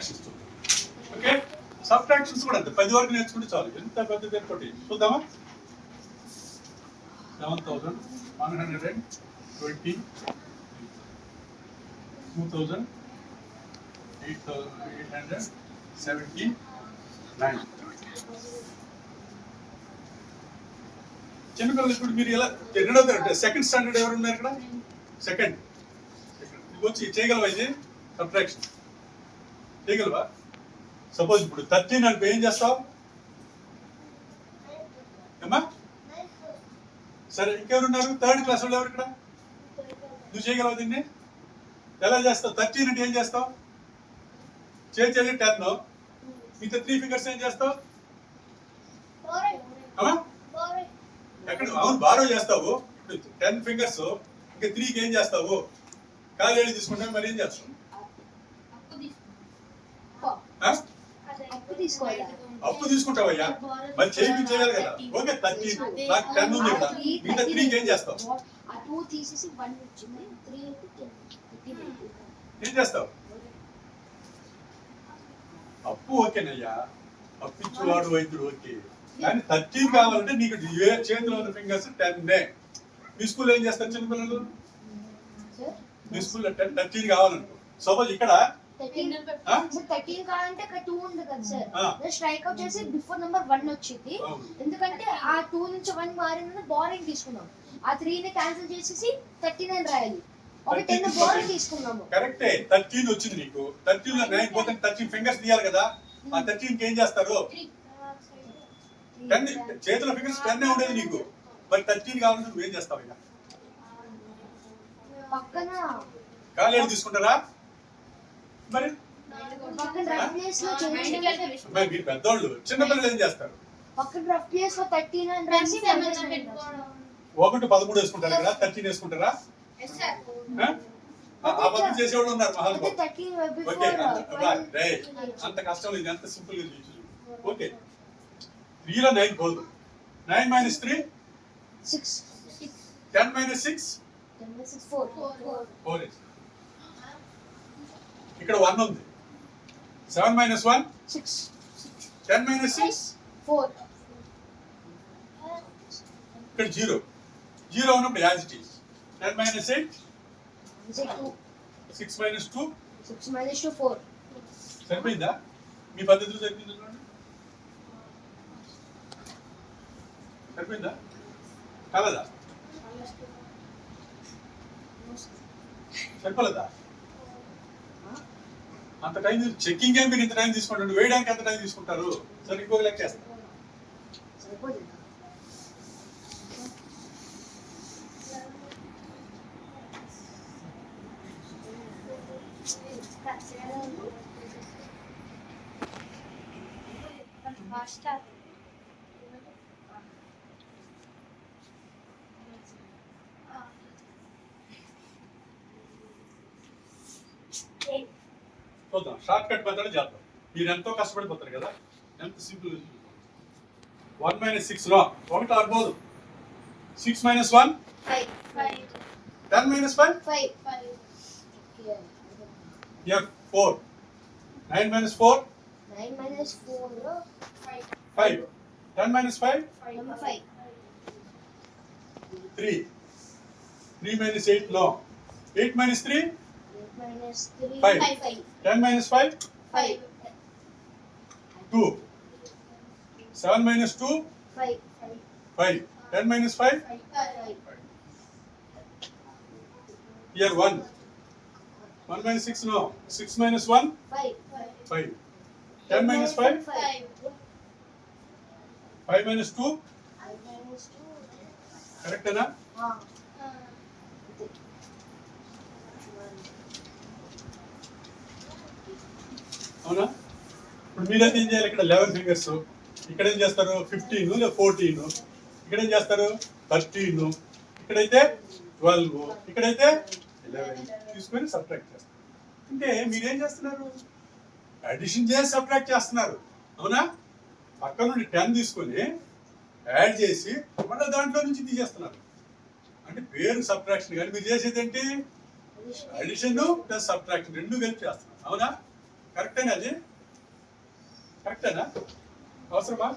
Subtractions. Okay, subtractions కూడా అంతే 10 వరకు నేర్చుకుంటే చాలు. ఎంత పెద్దది ఒకటి చూద్దామా. 7,120 2,879. చిన్నపిల్లలు ఇప్పుడు మీరు ఎలా రెండో తరగతి సెకండ్ స్టాండర్డ్ ఎవరు ఉన్నారు ఇక్కడ? సెకండ్ వచ్చి చేయగలవా? ఇది సబ్ట్రాక్షన్ చేయగలవా? సపోజ్ ఇప్పుడు 13 అంటే ఏం చేస్తావు ఏమా? సరే, ఇంకెవరు ఉన్నారు? థర్డ్ క్లాస్ వాళ్ళు ఎవరు ఇక్కడ? నువ్వు చేయగలవా దీన్ని? ఎలా చేస్తావు? 13 అంటే ఏం చేస్తావు? చేతి 10 మిగతా 3 ఫింగర్స్ ఏం చేస్తావు? ఎక్కడ? అవును, బారో చేస్తావు. 10 ఫింగర్స్ ఇంకా 3కి ఏం చేస్తావు? కాలేజీ తీసుకుంటా మరి ఏం చేస్తావు? అప్పు తీసుకుంటావయ్యా, మరి చేయాలి కదా. ఓకే, 13 నాకు 10 ఉంది కదా, మిగతా 3కి ఏం చేస్తావు? ఏం చేస్తావు? అప్పు ఓకేనయ్యా, అప్పు ఇచ్చేవాడు వైద్యుడు ఓకే, కానీ 13 కావాలంటే నీకు చేతిలో ఉన్న ఫింగర్స్ 10. మీ స్కూల్ ఏం చేస్తారు చిన్నపిల్లలు? మీ స్కూల్లో 13 కావాలనుకో. సపోజ్ ఇక్కడ 13 కావాలంటే ఇక్కడ 2 ఉంది కదా సార్, స్ట్రైక్ అవుట్ చేసి బిఫోర్ నెంబర్ 1 వచ్చింది. ఎందుకంటే ఆ 2 నుంచి 1 మారిందని బోరింగ్ తీసుకున్నాం. ఆ 3 ని క్యాన్సిల్ చేసేసి 39 రాయాలి. ఒక 10 బోరింగ్ తీసుకున్నాము. కరెక్టే, 13 వచ్చింది నీకు. 13 లో 9 పోతే 13 ఫింగర్స్ తీయాలి కదా. ఆ 13 కి ఏం చేస్తారు? 10 చేతుల ఫింగర్స్ 10 ఉండేది నీకు, మరి 13 కావాలంటే నువ్వేం చేస్తావు? ఇక పక్కన కాలేజీ తీసుకుంటారా? మరి మీరు పెద్దోళ్ళు, చిన్నపిల్లలు ఏం చేస్తారు? పక్కన రఫ్ ప్లేస్ లో 39 రాసి 1-13 వేసుకుంటారు కదా, 13 వేసుకుంటారా? అబద్ధం చేసేవాళ్ళు ఉన్నారు మహాలు. అంత కష్టం లేదు, ఎంత సింపుల్ గా చూపించు. ఓకే, 3 లో 9 పోదు. 9 - 3 6. 10 - 6 4. ఇక్కడ 1 ఉంది. 7 - 1 6. 10 - 6 4. ఇక్కడ 0 ఉన్నప్పుడు యాజ్ ఇట్ ఈస్. 10 - 8 6 - 2 6 - 2 4. సరిపోయిందా? మీ పద్ధతిలో సరిపోయిందా? సరిపోయిందా కాలేదా? సరిపోలేదా? అంత టైం చెక్కింగ్ మీరు ఇంత టైం తీసుకుంటారు, వేయడానికి ఎంత టైం తీసుకుంటారు? సరే, ఇంకొక లెక్క చేస్తాను. చూద్దాం, షార్ట్ కట్ మెథడ్ చేద్దాం. మీరు ఎంతో కష్టపడిపోతారు కదా, ఎంత సింపుల్. 1 - 6 లో 1 ఆర్బోదు. 6 - 1 5. 10 - 5 4. 9 - 4 5. 10 - 5 3. 3 - 8 no. 8 - 3 5. 10 - 5 2. 7 - 2 5. 10 - 5 here 1. 1 - 6 no. 6 - 1 5. 10 - 5 5 - 2 కరెక్టేనా? అవునా? ఇప్పుడు మీరైతే ఏం చేయాలి? ఇక్కడ 11 ఫింగర్స్, ఇక్కడ ఏం చేస్తారు? 15 లేదా 14, ఇక్కడ ఏం చేస్తారు? 13, ఇక్కడైతే 12, ఇక్కడైతే 11 తీసుకొని సబ్ట్రాక్ట్ చేస్తారు. అంటే మీరేం చేస్తున్నారు? అడిషన్ చేసి సబ్ట్రాక్ట్ చేస్తున్నారు. అవునా? పక్క నుండి 10 తీసుకొని యాడ్ చేసి మళ్ళీ దాంట్లో నుంచి తీసేస్తున్నారు. అంటే పేరు సబ్ట్రాక్షన్, కానీ మీరు చేసేది ఏంటి? అడిషన్ ప్లస్ సబ్ట్రాక్షన్ రెండు కలిపి చేస్తున్నారు. అవునా? కరెక్టేనా అది? కరెక్టేనా? అవసరమా?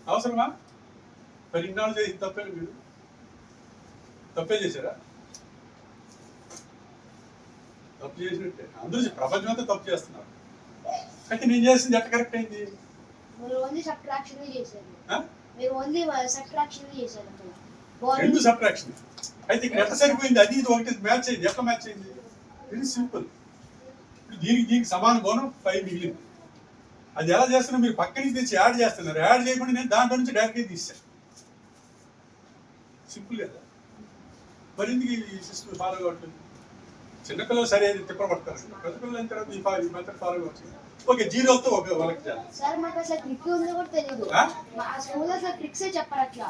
అవసరమా? మరి ఇన్నాళ్ళు చేసి తప్పే మీరు తప్పే చేశారా? తప్పు చేసినట్టే అందరూ ప్రపంచం అంతా తప్పు చేస్తున్నారు. అయితే నేను చేసింది ఎట్లా కరెక్ట్ అయింది? మీరు ఓన్లీ సబ్ట్రాక్షన్ చేశారు. ఆ? మీరు ఓన్లీ సబ్ట్రాక్షన్ చేశారు. రెండు సబ్ట్రాక్షన్. అయితే ఇక్కడ ఎట్లా సరిపోయింది? అది ఇది ఒకటి మ్యాచ్ అయింది. ఎట్లా మ్యాచ్ అయింది? Very simple. ఇప్పుడు దీనికి సమాన కోణం 5 మిగిలింది. అది ఎలా చేస్తున్నా మీరు పక్క నుంచి తెచ్చి యాడ్ చేస్తున్నారు. యాడ్ చేయకుండా నేను దాంట్లో నుంచి డైరెక్ట్గా తీసాను. సింపుల్ కదా? మరి ఎందుకు ఈ సిస్టమ్ ఫాలో కావట్లేదు? చిన్నపిల్లలు సరే అది తిప్పబడతారు. పెద్ద పిల్లలు అయిన తర్వాత ఈ మెథడ్ ఫాలో కావచ్చు. ఓకే, జీరోతో ఒక వాళ్ళకి చేయాలి. సార్ మాకు అసలు ట్రిక్ ఉందో కూడా తెలియదు. ఆ? మా స్కూల్ అసలు ట్రిక్సే చెప్పరు అట్లా.